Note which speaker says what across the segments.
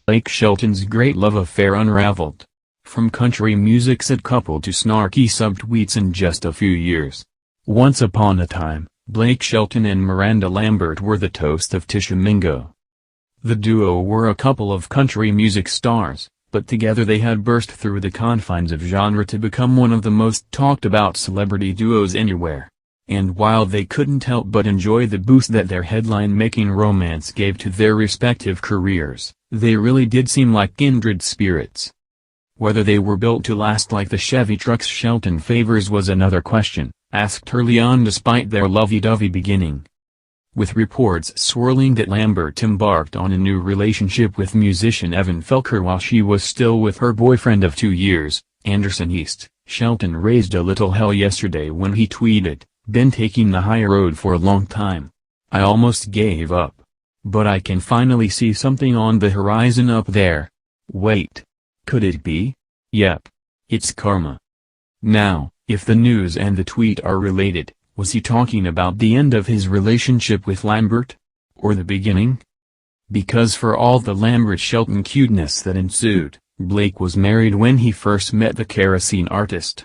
Speaker 1: Blake Shelton's great love affair unraveled. From country music sad couple to snarky subtweets in just a few years. Once upon a time, Blake Shelton and Miranda Lambert were the toast of Tishomingo. The duo were a couple of country music stars, but together they had burst through the confines of genre to become one of the most talked about celebrity duos anywhere. And while they couldn't help but enjoy the boost that their headline-making romance gave to their respective careers, they really did seem like kindred spirits. Whether they were built to last like the Chevy trucks Shelton favors was another question, asked early on despite their lovey-dovey beginning. With reports swirling that Lambert embarked on a new relationship with musician Evan Felker while she was still with her boyfriend of 2 years, Anderson East, Shelton raised a little hell yesterday when he tweeted, "Been taking the high road for a long time. I almost gave up. But I can finally see something on the horizon up there. Wait. Could it be? Yep. It's karma." Now, if the news and the tweet are related, was he talking about the end of his relationship with Lambert? Or the beginning? Because for all the Lambert-Shelton cuteness that ensued, Blake was married when he first met the kerosene artist.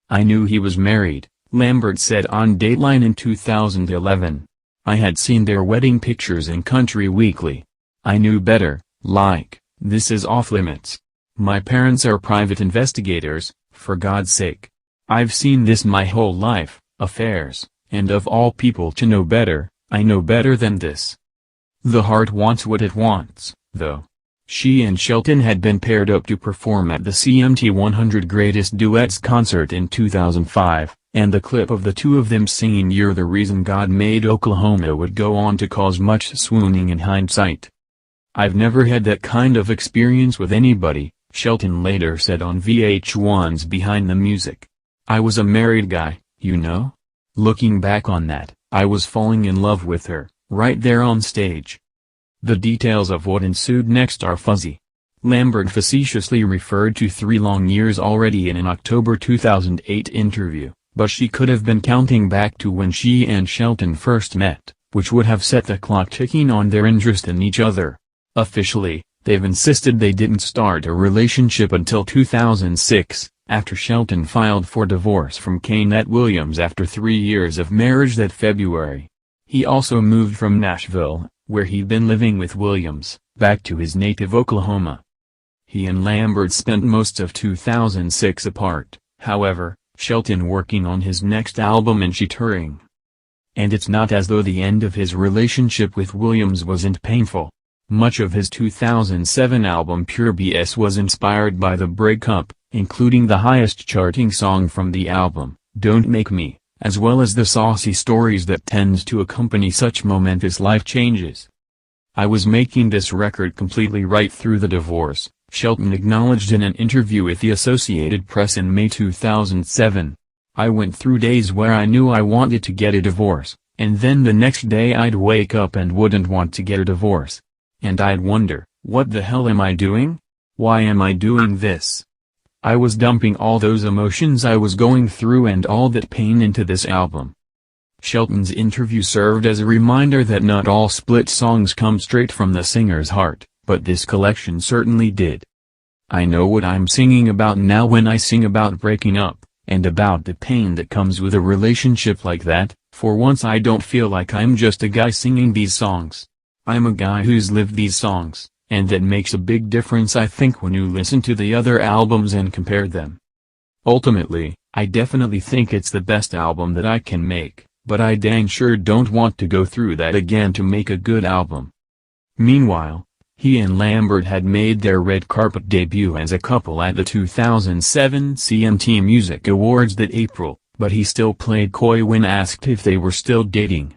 Speaker 1: "I knew he was married," Lambert said on Dateline in 2011. "I had seen their wedding pictures in Country Weekly. I knew better, like, this is off limits. My parents are private investigators, for God's sake. I've seen this my whole life, affairs, and of all people to know better, I know better than this." The heart wants what it wants, though. She and Shelton had been paired up to perform at the CMT 100 Greatest Duets concert in 2005, and the clip of the two of them singing "You're the Reason God Made Oklahoma" would go on to cause much swooning in hindsight. "I've never had that kind of experience with anybody," Shelton later said on VH1's Behind the Music. "I was a married guy, you know? Looking back on that, I was falling in love with her, right there on stage." The details of what ensued next are fuzzy. Lambert facetiously referred to 3 long years already in an October 2008 interview, but she could have been counting back to when she and Shelton first met, which would have set the clock ticking on their interest in each other. Officially, they've insisted they didn't start a relationship until 2006, after Shelton filed for divorce from Kynette Williams after 3 years of marriage that February. He also moved from Nashville, where he'd been living with Williams, back to his native Oklahoma. He and Lambert spent most of 2006 apart, however, Shelton working on his next album and she touring. And it's not as though the end of his relationship with Williams wasn't painful. Much of his 2007 album Pure BS was inspired by the breakup, including the highest charting song from the album, Don't Make Me, as well as the saucy stories that tend to accompany such momentous life changes. "I was making this record completely right through the divorce," Shelton acknowledged in an interview with the Associated Press in May 2007. "I went through days where I knew I wanted to get a divorce, and then the next day I'd wake up and wouldn't want to get a divorce. And I'd wonder, what the hell am I doing? Why am I doing this?" I was dumping all those emotions I was going through and all that pain into this album. Shelton's interview served as a reminder that not all split songs come straight from the singer's heart, but this collection certainly did. "I know what I'm singing about now when I sing about breaking up, and about the pain that comes with a relationship like that. For once I don't feel like I'm just a guy singing these songs. I'm a guy who's lived these songs. And that makes a big difference I think when you listen to the other albums and compare them. Ultimately, I definitely think it's the best album that I can make, but I dang sure don't want to go through that again to make a good album." Meanwhile, he and Lambert had made their red carpet debut as a couple at the 2007 CMT Music Awards that April, but he still played coy when asked if they were still dating.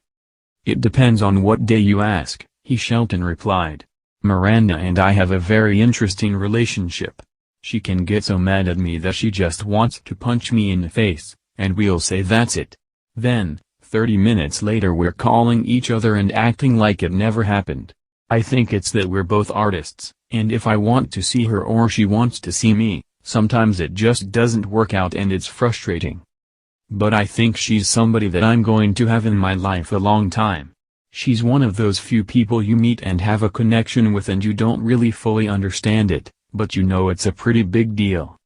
Speaker 1: "It depends on what day you ask," Shelton replied. "Miranda and I have a very interesting relationship. She can get so mad at me that she just wants to punch me in the face, and we'll say that's it. Then, 30 minutes later we're calling each other and acting like it never happened. I think it's that we're both artists, and if I want to see her or she wants to see me, sometimes it just doesn't work out and it's frustrating. But I think she's somebody that I'm going to have in my life a long time. She's one of those few people you meet and have a connection with and you don't really fully understand it, but you know it's a pretty big deal.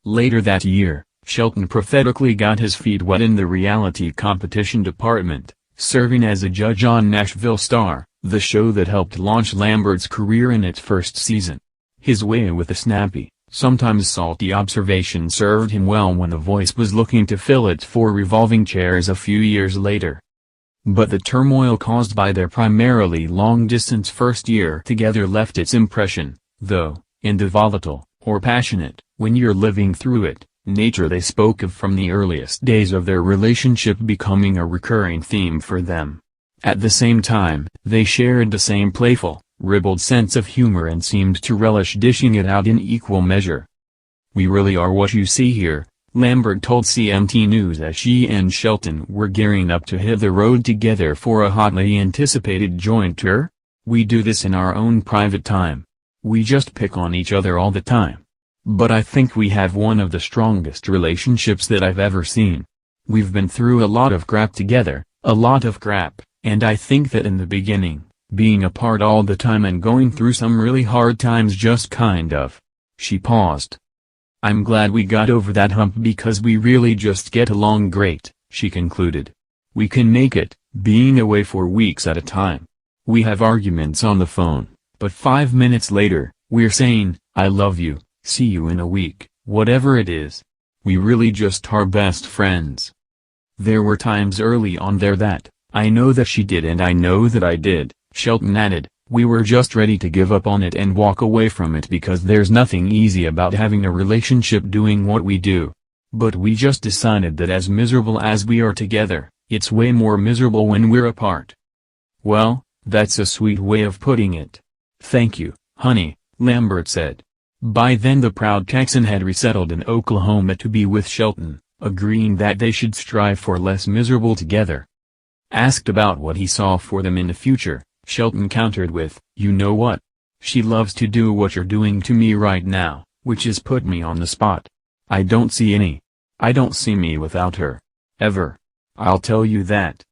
Speaker 1: Later that year, Shelton prophetically got his feet wet in the reality competition department, serving as a judge on Nashville Star, the show that helped launch Lambert's career in its first season. His way with a snappy, sometimes salty observation served him well when the Voice was looking to fill its 4 revolving chairs a few years later. But the turmoil caused by their primarily long-distance first year together left its impression, though, in the volatile, or passionate, when you're living through it, nature they spoke of from the earliest days of their relationship becoming a recurring theme for them. At the same time, they shared the same playful, ribald sense of humor and seemed to relish dishing it out in equal measure. "We really are what you see here," Lambert told CMT News as she and Shelton were gearing up to hit the road together for a hotly anticipated joint tour. "We do this in our own private time. We just pick on each other all the time. But I think we have one of the strongest relationships that I've ever seen. We've been through a lot of crap together, and I think that in the beginning, being apart all the time and going through some really hard times just kind of." She paused. "I'm glad we got over that hump because we really just get along great," she concluded. "We can make it, being away for weeks at a time. We have arguments on the phone, but 5 minutes later, we're saying, 'I love you, see you in a week,' whatever it is. We really just are best friends." There were times early on there that, I know that she did and I know that I did, Shelton added, "we were just ready to give up on it and walk away from it because there's nothing easy about having a relationship doing what we do. But we just decided that as miserable as we are together, it's way more miserable when we're apart." "Well, that's a sweet way of putting it. Thank you, honey," Lambert said. By then the proud Texan had resettled in Oklahoma to be with Shelton, agreeing that they should strive for less miserable together. Asked about what he saw for them in the future, Shelton countered with, "You know what? She loves to do what you're doing to me right now, which is put me on the spot. I don't see me without her. Ever. I'll tell you that."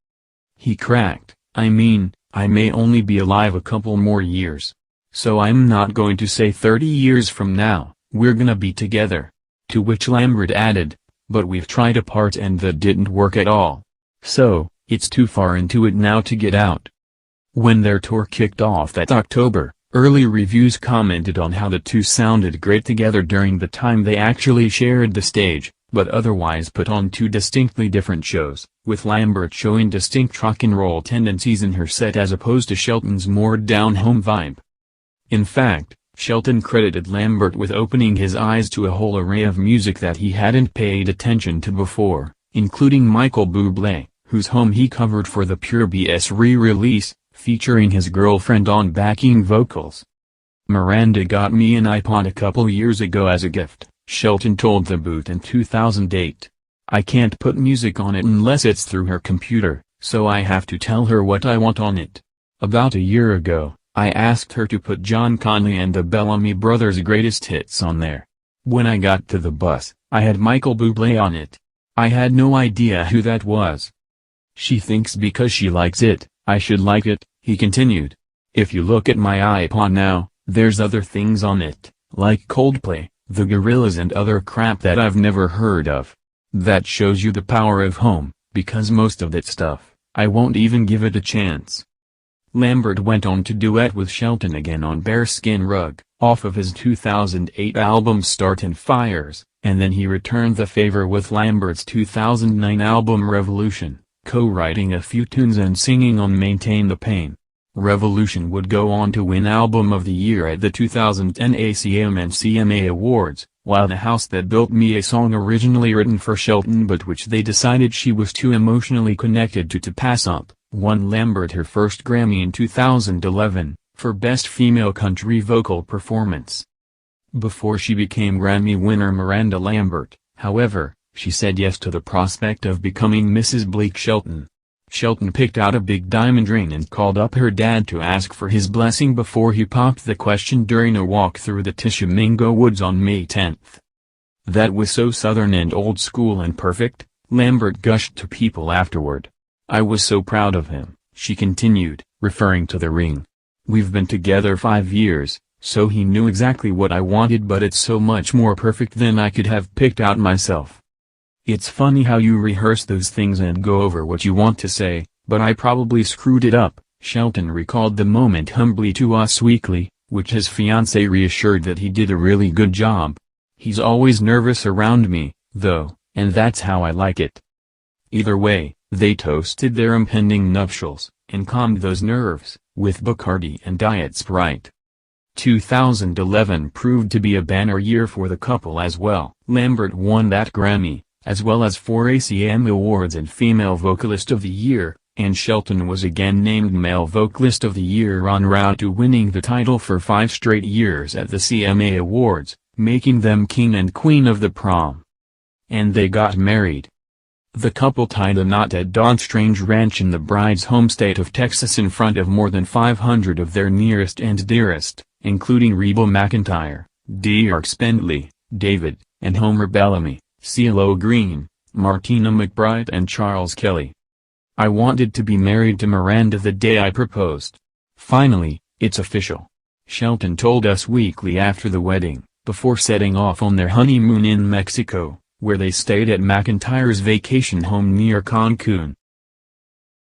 Speaker 1: He cracked, "I mean, I may only be alive a couple more years. So I'm not going to say 30 years from now, we're gonna be together." To which Lambert added, "But we've tried apart and that didn't work at all. So, it's too far into it now to get out." When their tour kicked off that October, early reviews commented on how the two sounded great together during the time they actually shared the stage, but otherwise put on 2 distinctly different shows, with Lambert showing distinct rock and roll tendencies in her set as opposed to Shelton's more down-home vibe. In fact, Shelton credited Lambert with opening his eyes to a whole array of music that he hadn't paid attention to before, including Michael Bublé, whose Home he covered for the Pure BS re-release, featuring his girlfriend on backing vocals. "Miranda got me an iPod a couple years ago as a gift," Shelton told The Boot in 2008. "I can't put music on it unless it's through her computer, so I have to tell her what I want on it. About a year ago, I asked her to put John Conley and the Bellamy Brothers' greatest hits on there. When I got to the bus, I had Michael Bublé on it. I had no idea who that was. She thinks because she likes it, I should like it," he continued. "If you look at my iPod now, there's other things on it, like Coldplay, the Gorillaz and other crap that I've never heard of. That shows you the power of home, because most of that stuff, I won't even give it a chance." Lambert went on to duet with Shelton again on Bearskin Rug, off of his 2008 album Startin' Fires, and then he returned the favor with Lambert's 2009 album Revolution, co-writing a few tunes and singing on Maintain the Pain. Revolution would go on to win Album of the Year at the 2010 ACM and CMA Awards, while The House That Built Me, a song originally written for Shelton but which they decided she was too emotionally connected to pass up, won Lambert her first Grammy in 2011, for Best Female Country Vocal Performance. Before she became Grammy winner Miranda Lambert, however, she said yes to the prospect of becoming Mrs. Blake Shelton. Shelton picked out a big diamond ring and called up her dad to ask for his blessing before he popped the question during a walk through the Tishomingo Woods on May 10. "That was so southern and old school and perfect," Lambert gushed to People afterward. "I was so proud of him," she continued, referring to the ring. "We've been together 5 years, so he knew exactly what I wanted, but it's so much more perfect than I could have picked out myself. It's funny how you rehearse those things and go over what you want to say, but I probably screwed it up." Shelton recalled the moment humbly to Us Weekly, which his fiancée reassured that he did a really good job. "He's always nervous around me, though, and that's how I like it." Either way, they toasted their impending nuptials, and calmed those nerves, with Bacardi and Diet Sprite. 2011 proved to be a banner year for the couple as well. Lambert won that Grammy, as well as 4 ACM Awards and Female Vocalist of the Year, and Shelton was again named Male Vocalist of the Year en route to winning the title for 5 straight years at the CMA Awards, making them king and queen of the prom. And they got married. The couple tied a knot at Dawn's Strange Ranch in the bride's home state of Texas in front of more than 500 of their nearest and dearest, including Reba McEntire, Dierks Bentley, David, and Homer Bellamy, CeeLo Green, Martina McBride and Charles Kelly. "I wanted to be married to Miranda the day I proposed. Finally, it's official," Shelton told Us Weekly after the wedding, before setting off on their honeymoon in Mexico, where they stayed at McEntire's vacation home near Cancun.